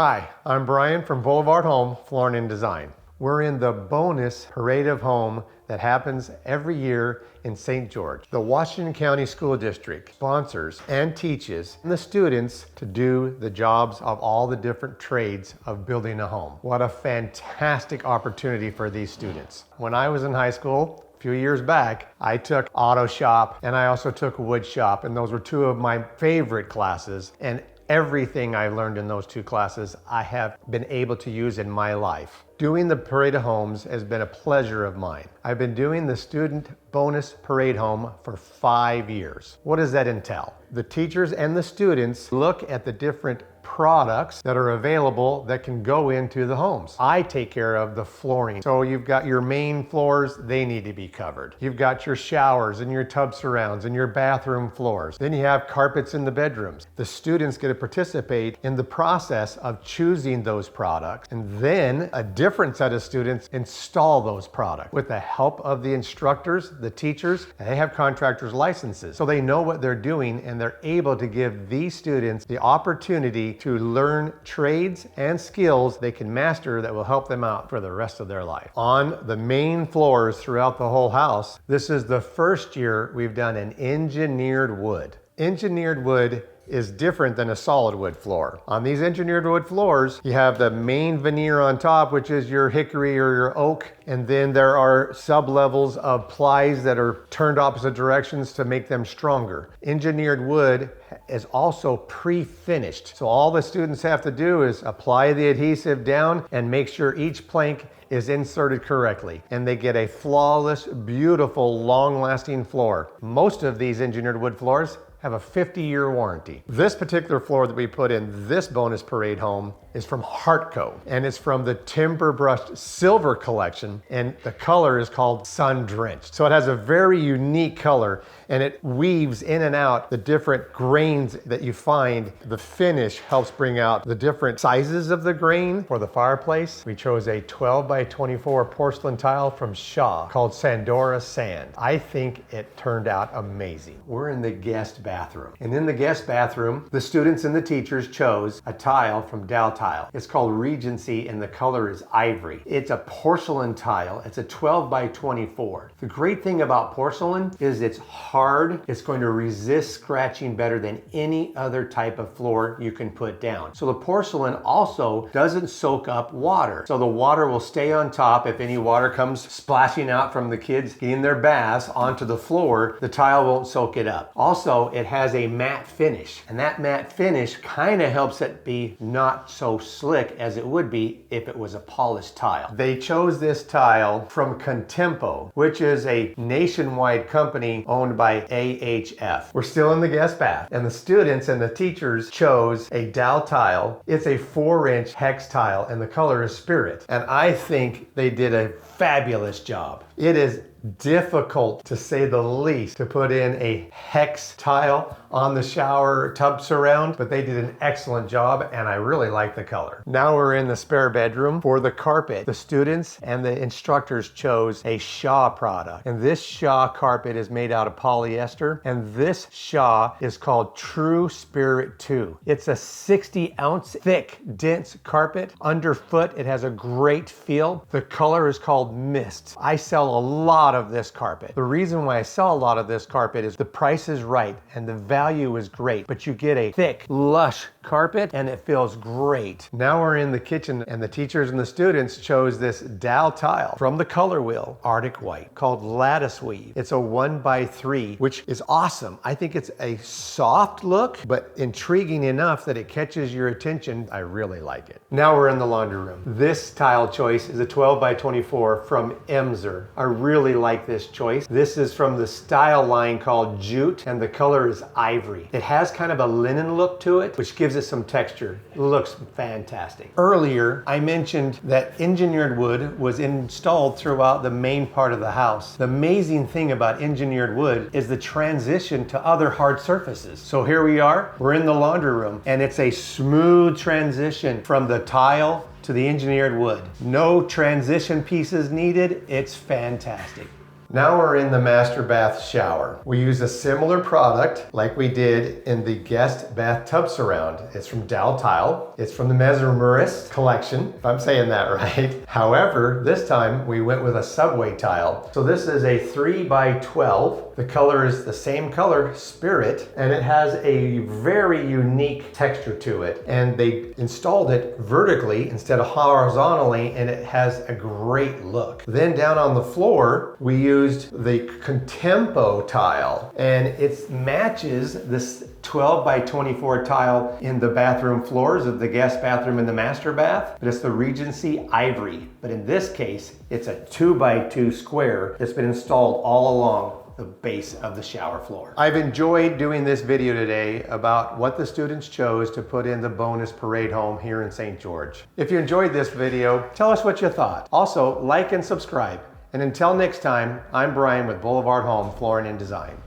Hi, I'm Brian from BlvdHome Flooring and Design. We're in the bonus Parade of Home that happens every year in St. George. The Washington County School District sponsors and teaches the students to do the jobs of all the different trades of building a home. What a fantastic opportunity for these students. When I was in high school, a few years back, I took auto shop and I also took wood shop, and those were two of my favorite classes. And everything I learned in those two classes, I have been able to use in my life. Doing the Parade of Homes has been a pleasure of mine. I've been doing the Student Bonus Parade Home for 5 years. What does that entail? The teachers and the students look at the different products that are available that can go into the homes. I take care of the flooring. So you've got your main floors, they need to be covered. You've got your showers and your tub surrounds and your bathroom floors. Then you have carpets in the bedrooms. The students get to participate in the process of choosing those products, and then a different set of students install those products with the help of the instructors, the teachers, and they have contractors' licenses. So they know what they're doing, and they're able to give these students the opportunity to learn trades and skills they can master that will help them out for the rest of their life. On the main floors throughout the whole house, this is the first year we've done an engineered wood. Engineered wood is different than a solid wood floor. On these engineered wood floors, you have the main veneer on top, which is your hickory or your oak, and then there are sub-levels of plies that are turned opposite directions to make them stronger. Engineered wood is also pre-finished. So all the students have to do is apply the adhesive down and make sure each plank is inserted correctly, and they get a flawless, beautiful, long-lasting floor. Most of these engineered wood floors have a 50-year warranty. This particular floor that we put in this bonus parade home is from Hartco, and it's from the Timber Brushed Silver collection, and the color is called Sun Drenched. So it has a very unique color, and it weaves in and out the different grains that you find. The finish helps bring out the different sizes of the grain. For the fireplace, we chose a 12 by 24 porcelain tile from Shaw called Sandora Sand. I think it turned out amazing. We're in the guest bathroom, and in the guest bathroom, the students and the teachers chose a tile from Dow Tile. It's called Regency, and the color is ivory. It's a porcelain tile. It's a 12 by 24. The great thing about porcelain is it's hard. It's going to resist scratching better than any other type of floor you can put down. So the porcelain also doesn't soak up water. So the water will stay on top. If any water comes splashing out from the kids getting their baths onto the floor, the tile won't soak it up. Also, it has a matte finish, and that matte finish kind of helps it be not so slick as it would be if it was a polished tile. They chose this tile from Contempo, which is a nationwide company owned by AHF. We're still in the guest bath, and the students and the teachers chose a Dow tile. It's a 4-inch hex tile, and the color is Spirit. And I think they did a fabulous job. It is difficult, to say the least, to put in a hex tile on the shower tub surround, but they did an excellent job, and I really like the color. Now we're in the spare bedroom. For the carpet, the students and the instructors chose a Shaw product, and this Shaw carpet is made out of polyester, and this Shaw is called True Spirit 2. It's a 60-ounce thick, dense carpet. Underfoot, it has a great feel. The color is called Mist. I sell a lot of this carpet. The reason why I sell a lot of this carpet is the price is right and the value is great, but you get a thick, lush carpet and it feels great. Now we're in the kitchen, and the teachers and the students chose this Dow tile from the color wheel, Arctic White, called Lattice Weave. It's a 1x3, which is awesome. I think it's a soft look, but intriguing enough that it catches your attention. I really like it. Now we're in the laundry room. This tile choice is a 12 by 24 from Emser. I really like this choice. This is from the style line called Jute, and the color is ivory. It has kind of a linen look to it, which gives it some texture. It looks fantastic. Earlier, I mentioned that engineered wood was installed throughout the main part of the house. The amazing thing about engineered wood is the transition to other hard surfaces. So here we are, we're in the laundry room, and it's a smooth transition from the tile to the engineered wood. No transition pieces needed. It's fantastic. Now we're in the master bath shower. We use a similar product like we did in the guest bathtub surround. It's from Dow Tile. It's from the Mesmerist collection, if I'm saying that right. However, this time we went with a subway tile. So this is a 3x12. The color is the same color, Spirit, and it has a very unique texture to it. And they installed it vertically instead of horizontally, and it has a great look. Then down on the floor, we used the Contempo tile, and it matches this 12x24 tile in the bathroom floors of the guest bathroom and the master bath, but it's the Regency Ivory. But in this case, it's a 2x2 square that's been installed all along the base of the shower floor. I've enjoyed doing this video today about what the students chose to put in the bonus parade home here in St. George. If you enjoyed this video, tell us what you thought. Also, like and subscribe. And until next time, I'm Brian with BlvdHome Flooring and Design.